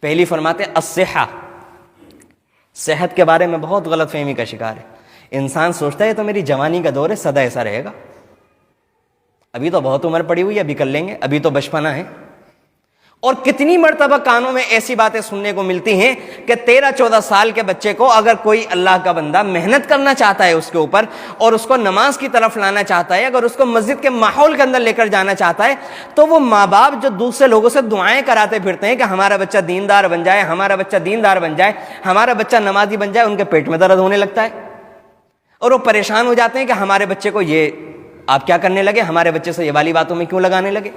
پہلی فرماتے ہیں الصحہ، صحت کے بارے میں بہت غلط فہمی کا شکار ہے۔ انسان سوچتا ہے تو میری جوانی کا دور ہے، سدا ایسا رہے گا، ابھی تو بہت عمر پڑی ہوئی ہے، ابھی کر لیں گے، ابھی تو بچپنا ہے۔ اور کتنی مرتبہ کانوں میں ایسی باتیں سننے کو ملتی ہیں کہ 13-14 سال کے بچے کو اگر کوئی اللہ کا بندہ محنت کرنا چاہتا ہے اس کے اوپر اور اس کو نماز کی طرف لانا چاہتا ہے، اگر اس کو مسجد کے ماحول کے اندر لے کر جانا چاہتا ہے، تو وہ ماں باپ جو دوسرے لوگوں سے دعائیں کراتے پھرتے ہیں کہ ہمارا بچہ دیندار بن جائے، ہمارا بچہ دیندار بن جائے، ہمارا بچہ نمازی بن جائے، ان کے پیٹ میں درد ہونے لگتا ہے اور وہ پریشان ہو جاتے ہیں کہ ہمارے بچے کو یہ آپ کیا کرنے لگے، ہمارے بچے سے یہ والی باتوں میں کیوں لگانے لگے۔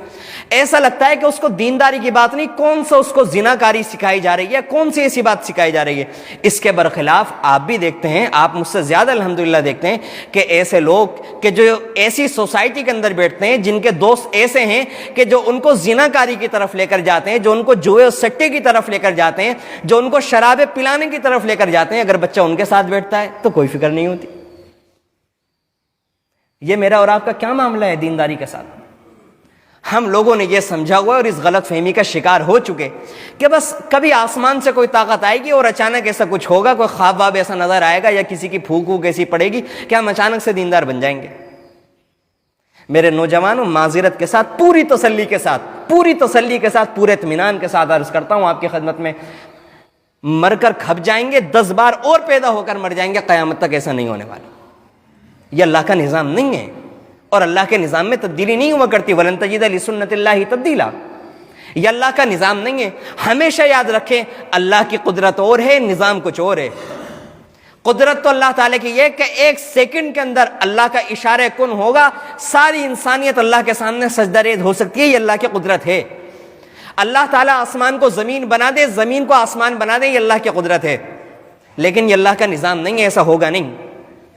ایسا لگتا ہے کہ اس کو دینداری کی بات نہیں، کون سا اس کو زناکاری سکھائی جا رہی ہے، کون سی ایسی بات سکھائی جا رہی ہے۔ اس کے برخلاف آپ بھی دیکھتے ہیں، آپ مجھ سے زیادہ الحمدللہ دیکھتے ہیں کہ ایسے لوگ کہ جو ایسی سوسائٹی کے اندر بیٹھتے ہیں جن کے دوست ایسے ہیں کہ جو ان کو زناکاری کی طرف لے کر جاتے ہیں، جو ان کو جوئے و سٹے کی طرف لے کر جاتے ہیں، جو ان کو شرابیں پلانے کی طرف لے کر جاتے ہیں، اگر بچہ ان کے ساتھ بیٹھتا ہے تو کوئی فکر نہیں ہوتی۔ یہ میرا اور آپ کا کیا معاملہ ہے دینداری کے ساتھ؟ ہم لوگوں نے یہ سمجھا ہوا اور اس غلط فہمی کا شکار ہو چکے کہ بس کبھی آسمان سے کوئی طاقت آئے گی اور اچانک ایسا کچھ ہوگا، کوئی خواب واب ایسا نظر آئے گا یا کسی کی پھونک وونک ایسی پڑے گی کہ ہم اچانک سے دیندار بن جائیں گے۔ میرے نوجوانوں، معذرت کے ساتھ، پوری تسلی کے ساتھ، پورے اطمینان کے ساتھ عرض کرتا ہوں آپ کی خدمت میں، مر کر کھپ جائیں گے، 10 بار اور پیدا ہو کر مر جائیں گے، قیامت تک ایسا نہیں ہونے والا۔ یہ اللہ کا نظام نہیں ہے اور اللہ کے نظام میں تبدیلی نہیں ہوا کرتی۔ وَلَن تَجِدَ لِسُنَّتِ اللَّهِ تَبْدِيلًا، یہ اللہ کا نظام نہیں ہے۔ ہمیشہ یاد رکھیں اللہ کی قدرت اور ہے، نظام کچھ اور ہے۔ قدرت تو اللہ تعالیٰ کی یہ کہ 1 سیکنڈ کے اندر اللہ کا اشارہ کن ہوگا، ساری انسانیت اللہ کے سامنے سجدہ ریز ہو سکتی ہے، یہ اللہ کی قدرت ہے۔ اللہ تعالیٰ آسمان کو زمین بنا دے، زمین کو آسمان بنا دے، یہ اللہ کی قدرت ہے، لیکن یہ اللہ کا نظام نہیں ہے، ایسا ہوگا نہیں۔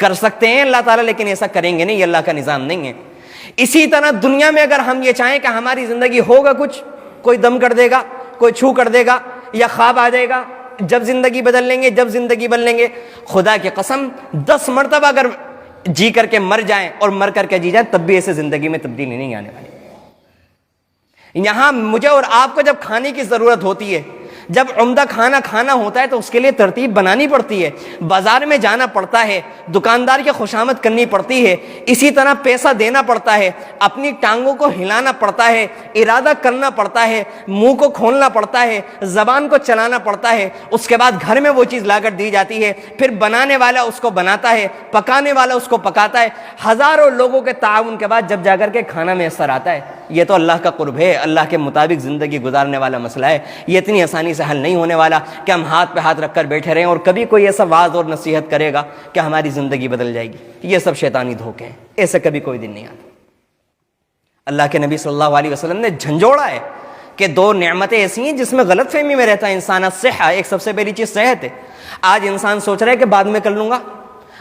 کر سکتے ہیں اللہ تعالیٰ لیکن ایسا کریں گے نہیں، یہ اللہ کا نظام نہیں ہے۔ اسی طرح دنیا میں اگر ہم یہ چاہیں کہ ہماری زندگی ہوگا کچھ، کوئی دم کر دے گا، کوئی چھو کر دے گا، یا خواب آ جائے گا، جب زندگی بدل لیں گے، جب زندگی بدل لیں گے، خدا کی قسم 10 مرتبہ اگر جی کر کے مر جائیں اور مر کر کے جی جائیں تب بھی ایسے زندگی میں تبدیلی نہیں آنے والی۔ یہاں مجھے اور آپ کو جب کھانے کی ضرورت ہوتی ہے، جب عمدہ کھانا کھانا ہوتا ہے تو اس کے لیے ترتیب بنانی پڑتی ہے، بازار میں جانا پڑتا ہے، دکاندار کی خوشامد کرنی پڑتی ہے، اسی طرح پیسہ دینا پڑتا ہے، اپنی ٹانگوں کو ہلانا پڑتا ہے، ارادہ کرنا پڑتا ہے، منہ کو کھولنا پڑتا ہے، زبان کو چلانا پڑتا ہے، اس کے بعد گھر میں وہ چیز لا کر دی جاتی ہے، پھر بنانے والا اس کو بناتا ہے، پکانے والا اس کو پکاتا ہے، ہزاروں لوگوں کے تعاون کے بعد جب جا کر کے کھانا میسر آتا ہے۔ یہ تو اللہ کا قرب ہے، اللہ کے مطابق زندگی گزارنے والا مسئلہ ہے، یہ اتنی آسانی سے حل نہیں ہونے والا کہ ہم ہاتھ پہ ہاتھ رکھ کر بیٹھے رہیں اور کبھی کوئی ایسا واعظ اور نصیحت کرے گا کہ ہماری زندگی بدل جائے گی۔ یہ سب شیطانی دھوکے ہیں، ایسے کبھی کوئی دن نہیں آتا۔ اللہ کے نبی صلی اللہ علیہ وسلم نے جھنجھوڑا ہے کہ 2 نعمتیں ایسی ہیں جس میں غلط فہمی میں رہتا ہے انسان۔ الصحہ، ایک سب سے پہلی چیز صحت ہے۔ آج انسان سوچ رہا ہے کہ بعد میں کر لوں گا۔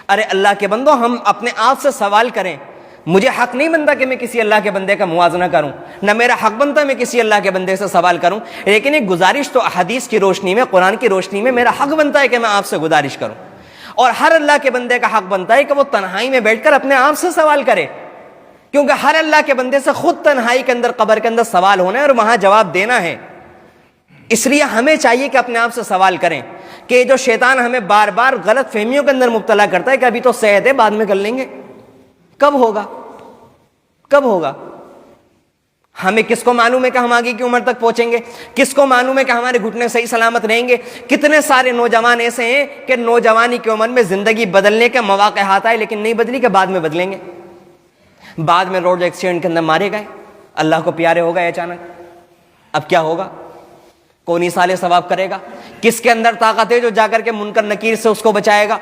ارے اللہ کے بندو، ہم اپنے آپ سے سوال کریں۔ مجھے حق نہیں بنتا کہ میں کسی اللہ کے بندے کا موازنہ کروں، نہ میرا حق بنتا میں کسی اللہ کے بندے سے سوال کروں، لیکن ایک گزارش تو حدیث کی روشنی میں، قرآن کی روشنی میں میرا حق بنتا ہے کہ میں آپ سے گزارش کروں، اور ہر اللہ کے بندے کا حق بنتا ہے کہ وہ تنہائی میں بیٹھ کر اپنے آپ سے سوال کرے، کیونکہ ہر اللہ کے بندے سے خود تنہائی کے اندر، قبر کے اندر سوال ہونا ہے اور وہاں جواب دینا ہے۔ اس لیے ہمیں چاہیے کہ اپنے آپ سے سوال کریں کہ جو شیطان ہمیں بار بار غلط فہمیوں کے اندر مبتلا کرتا ہے کہ ابھی تو صحت ہے، بعد میں کر لیں گے، کب ہوگا؟ کب ہوگا؟ ہمیں کس کو معلوم ہے کہ ہم آگے کی عمر تک پہنچیں گے؟ کس کو معلوم ہے کہ ہمارے گھٹنے صحیح سلامت رہیں گے؟ کتنے سارے نوجوان ایسے ہیں کہ نوجوانی کی عمر میں زندگی بدلنے کے مواقع ہاتھ آئے لیکن نہیں بدلی کہ بعد میں بدلیں گے، بعد میں روڈ ایکسیڈنٹ کے اندر مارے گئے، اللہ کو پیارے ہو گئے اچانک، اب کیا ہوگا؟ کون ہی سالے ثواب کرے گا؟ کس کے اندر طاقت ہے جو جا کر کے منکر نکیر سے اس کو بچائے گا؟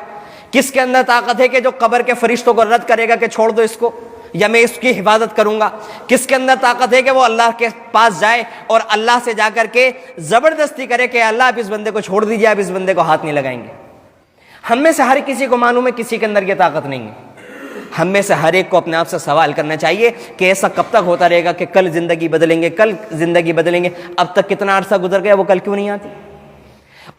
کس کے اندر طاقت ہے کہ جو قبر کے فرشتوں کو رد کرے گا کہ چھوڑ دو اس کو یا میں اس کی حفاظت کروں گا؟ کس کے اندر طاقت ہے کہ وہ اللہ کے پاس جائے اور اللہ سے جا کر کے زبردستی کرے کہ اللہ آپ اس بندے کو چھوڑ دیجیے، آپ اس بندے کو ہاتھ نہیں لگائیں گے؟ ہم میں سے ہر کسی کو معلوم ہے کسی کے اندر یہ طاقت نہیں ہے۔ ہم میں سے ہر ایک کو اپنے آپ سے سوال کرنا چاہیے کہ ایسا کب تک ہوتا رہے گا کہ کل زندگی بدلیں گے، کل زندگی بدلیں گے؟ اب تک کتنا عرصہ گزر گیا، وہ کل کیوں نہیں آتی؟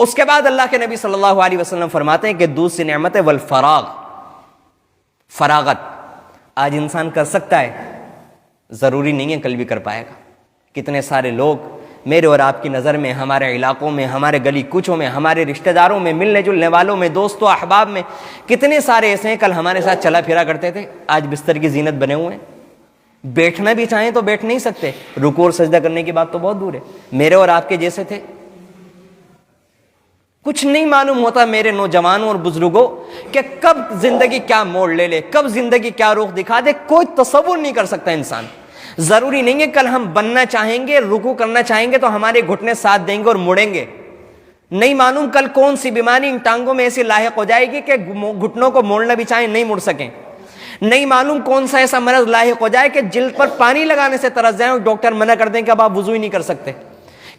اس کے بعد اللہ کے نبی صلی اللہ علیہ وسلم فرماتے ہیں کہ دوسری نعمت ہے والفراغ، فراغت۔ آج انسان کر سکتا ہے، ضروری نہیں ہے کل بھی کر پائے گا۔ کتنے سارے لوگ میرے اور آپ کی نظر میں، ہمارے علاقوں میں، ہمارے گلی کوچوں میں، ہمارے رشتہ داروں میں، ملنے جلنے والوں میں، دوستوں احباب میں، کتنے سارے ایسے ہیں کل ہمارے ساتھ چلا پھرا کرتے تھے، آج بستر کی زینت بنے ہوئے ہیں، بیٹھنا بھی چاہیں تو بیٹھ نہیں سکتے، رکوع اور سجدہ کرنے کی بات تو بہت دور ہے، میرے اور آپ کے جیسے تھے۔ کچھ نہیں معلوم ہوتا میرے نوجوانوں اور بزرگوں کہ کب زندگی کیا موڑ لے لے، کب زندگی کیا رخ دکھا دے، کوئی تصور نہیں کر سکتا انسان۔ ضروری نہیں ہے کل ہم بننا چاہیں گے، رکوع کرنا چاہیں گے تو ہمارے گھٹنے ساتھ دیں گے اور مڑیں گے، نہیں معلوم کل کون سی بیماری ان ٹانگوں میں ایسی لاحق ہو جائے گی کہ گھٹنوں کو موڑنا بھی چاہیں نہیں مڑ سکیں، نہیں معلوم کون سا ایسا مرض لاحق ہو جائے کہ جلد پر پانی لگانے سے ترس جائیں اور ڈاکٹر منع کر دیں کہ اب آپ وضو ہی نہیں کر سکتے۔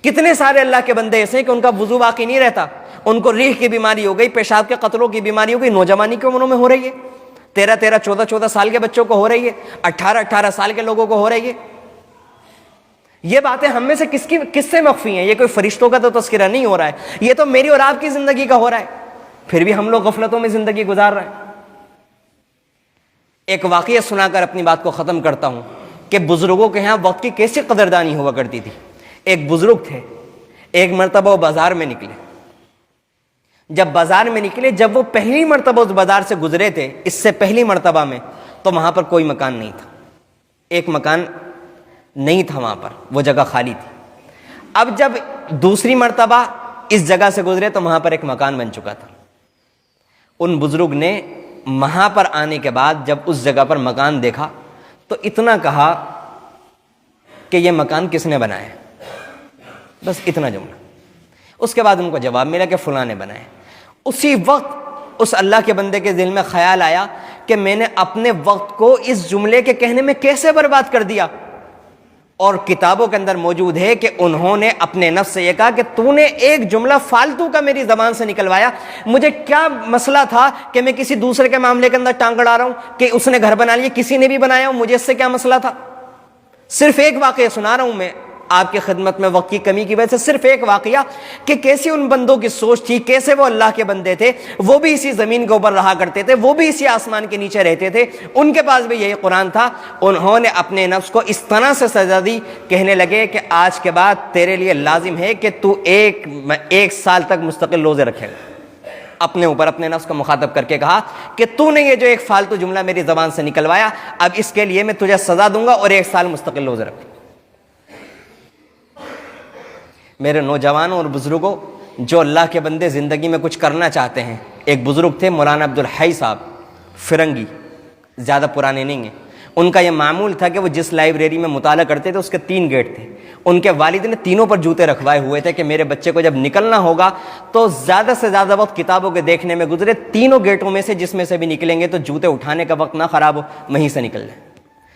کتنے سارے اللہ کے بندے ایسے ہیں کہ ان کا وضو باقی نہیں رہتا، ان کو ریح کی بیماری ہو گئی، پیشاب کے قطروں کی بیماری ہو گئی، نوجوانی کی عمروں میں ہو رہی ہے، 13 14 سال کے بچوں کو ہو رہی ہے، 18 سال کے لوگوں کو ہو رہی ہے۔ یہ باتیں ہم میں سے کس سے مخفی ہیں؟ یہ کوئی فرشتوں کا تو تذکرہ نہیں ہو رہا ہے، یہ تو میری اور آپ کی زندگی کا ہو رہا ہے، پھر بھی ہم لوگ غفلتوں میں زندگی گزار رہے ہیں۔ ایک واقعہ سنا کر اپنی بات کو ختم کرتا ہوں کہ بزرگوں کے ہاں وقت کی کیسی قدردانی ہوا کرتی تھی۔ ایک بزرگ تھے، ایک مرتبہ وہ بازار میں نکلے، جب بازار میں نکلے، جب وہ پہلی مرتبہ اس بازار سے گزرے تھے، اس سے پہلی مرتبہ میں، تو وہاں پر کوئی مکان نہیں تھا، ایک مکان نہیں تھا وہاں پر، وہ جگہ خالی تھی۔ اب جب دوسری مرتبہ اس جگہ سے گزرے تو وہاں پر ایک مکان بن چکا تھا۔ ان بزرگ نے وہاں پر آنے کے بعد جب اس جگہ پر مکان دیکھا تو اتنا کہا کہ یہ مکان کس نے بنایا؟ بس اتنا جملہ۔ اس کے بعد ان کو جواب ملا کہ فلاں نے بنایا۔ اسی وقت اس اللہ کے بندے کے دل میں خیال آیا کہ میں نے اپنے وقت کو اس جملے کے کہنے میں کیسے برباد کر دیا، اور کتابوں کے اندر موجود ہے کہ انہوں نے اپنے نفس سے یہ کہا کہ تو نے ایک جملہ فالتو کا میری زبان سے نکلوایا، مجھے کیا مسئلہ تھا کہ میں کسی دوسرے کے معاملے کے اندر ٹانگ اڑا رہا ہوں کہ اس نے گھر بنا لیا، کسی نے بھی بنایا ہوں، مجھے اس سے کیا مسئلہ تھا؟ صرف ایک واقعہ سنا رہا ہوں میں آپ کی خدمت میں، وقت کی کمی کی وجہ سے صرف ایک واقعہ کہ کیسی ان بندوں کی سوچ تھی، کیسے وہ اللہ کے بندے تھے، وہ بھی اسی زمین کے اوپر رہا کرتے تھے، وہ بھی اسی آسمان کے نیچے رہتے تھے، ان کے پاس بھی یہی قرآن تھا، انہوں نے اپنے نفس کو اس طرح سے سزا دی، کہنے لگے کہ آج کے بعد تیرے لیے لازم ہے کہ تو ایک سال تک مستقل روزے رکھے گا۔ اپنے اوپر اپنے نفس کو مخاطب کر کے کہا کہ تو نے یہ جو ایک فالتو جملہ میری زبان سے نکلوایا، اب اس کے لیے میں تجھے سزا دوں گا اور 1 سال مستقل روزے رکھ۔ میرے نوجوانوں اور بزرگوں، جو اللہ کے بندے زندگی میں کچھ کرنا چاہتے ہیں، ایک بزرگ تھے مولانا عبدالحی صاحب فرنگی، زیادہ پرانے نہیں ہیں، ان کا یہ معمول تھا کہ وہ جس لائبریری میں مطالعہ کرتے تھے اس کے 3 گیٹ تھے، ان کے والد نے تینوں پر جوتے رکھوائے ہوئے تھے کہ میرے بچے کو جب نکلنا ہوگا تو زیادہ سے زیادہ وقت کتابوں کے دیکھنے میں گزرے، تینوں گیٹوں میں سے جس میں سے بھی نکلیں گے تو جوتے اٹھانے کا وقت نہ خراب ہو، وہیں سے نکل جائیں۔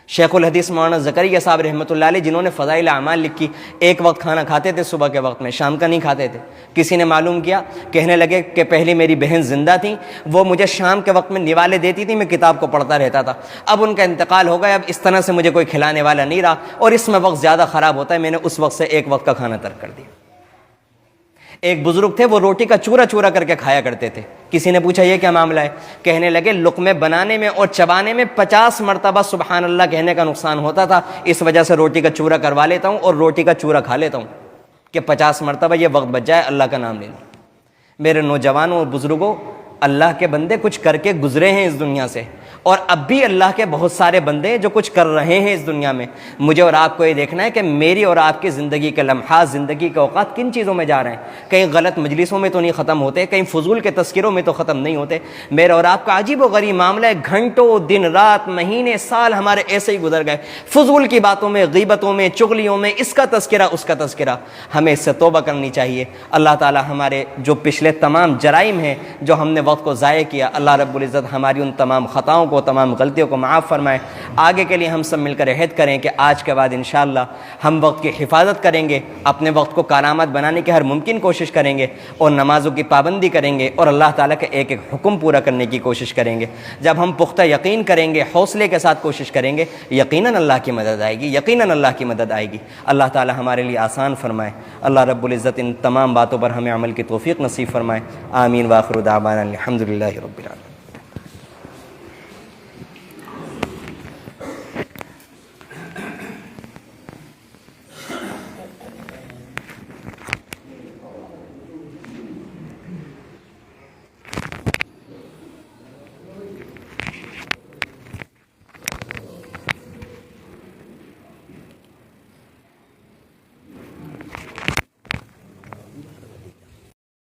شیخ الحدیث مولانا زکریا صاحب رحمۃ اللہ علیہ، جنہوں نے فضائل اعمال لکھی، ایک وقت کھانا کھاتے تھے صبح کے وقت میں، شام کا نہیں کھاتے تھے۔ کسی نے معلوم کیا، کہنے لگے کہ پہلے میری بہن زندہ تھیں، وہ مجھے شام کے وقت میں نوالے دیتی تھی، میں کتاب کو پڑھتا رہتا تھا، اب ان کا انتقال ہو گیا، اب اس طرح سے مجھے کوئی کھلانے والا نہیں رہا اور اس میں وقت زیادہ خراب ہوتا ہے، میں نے اس وقت سے ایک وقت کا کھانا ترک کر دیا۔ ایک بزرگ تھے، وہ روٹی کا چورا چورا کر کے کھایا کرتے تھے، کسی نے پوچھا یہ کیا معاملہ ہے، کہنے لگے لقمے بنانے میں اور چبانے میں 50 مرتبہ سبحان اللہ کہنے کا نقصان ہوتا تھا، اس وجہ سے روٹی کا چورا کروا لیتا ہوں اور روٹی کا چورا کھا لیتا ہوں کہ 50 مرتبہ یہ وقت بچ جائے اللہ کا نام لے لوں۔ میرے نوجوانوں اور بزرگوں، اللہ کے بندے کچھ کر کے گزرے ہیں اس دنیا سے، اور اب بھی اللہ کے بہت سارے بندے جو کچھ کر رہے ہیں اس دنیا میں۔ مجھے اور آپ کو یہ دیکھنا ہے کہ میری اور آپ کی زندگی کے لمحات، زندگی کے اوقات کن چیزوں میں جا رہے ہیں۔ کہیں غلط مجلسوں میں تو نہیں ختم ہوتے، کہیں فضول کے تذکروں میں تو ختم نہیں ہوتے۔ میرا اور آپ کا عجیب و غریب معاملہ ہے، گھنٹوں دن رات مہینے سال ہمارے ایسے ہی گزر گئے، فضول کی باتوں میں، غیبتوں میں، چغلیوں میں، اس کا تذکرہ اس کا تذکرہ۔ ہمیں اس سے توبہ کرنی چاہیے۔ اللہ تعالی ہمارے جو پچھلے تمام جرائم ہیں جو ہم نے وقت کو ضائع کیا، اللہ رب العزت ہماری ان تمام خطاؤں کو، تمام غلطیوں کو معاف فرمائے۔ آگے کے لیے ہم سب مل کر عہد کریں کہ آج کے بعد انشاءاللہ ہم وقت کی حفاظت کریں گے، اپنے وقت کو کارآمد بنانے کی ہر ممکن کوشش کریں گے، اور نمازوں کی پابندی کریں گے، اور اللہ تعالیٰ کے ایک ایک حکم پورا کرنے کی کوشش کریں گے۔ جب ہم پختہ یقین کریں گے، حوصلے کے ساتھ کوشش کریں گے، یقیناً اللہ کی مدد آئے گی، یقیناً اللہ کی مدد آئے گی۔ اللہ تعالیٰ ہمارے لیے آسان فرمائے۔ اللہ رب العزت ان تمام باتوں پر ہمیں عمل کی توفیق نصیب فرمائے۔ آمین۔ وآخر دعوانا الحمدللہ رب العالمین۔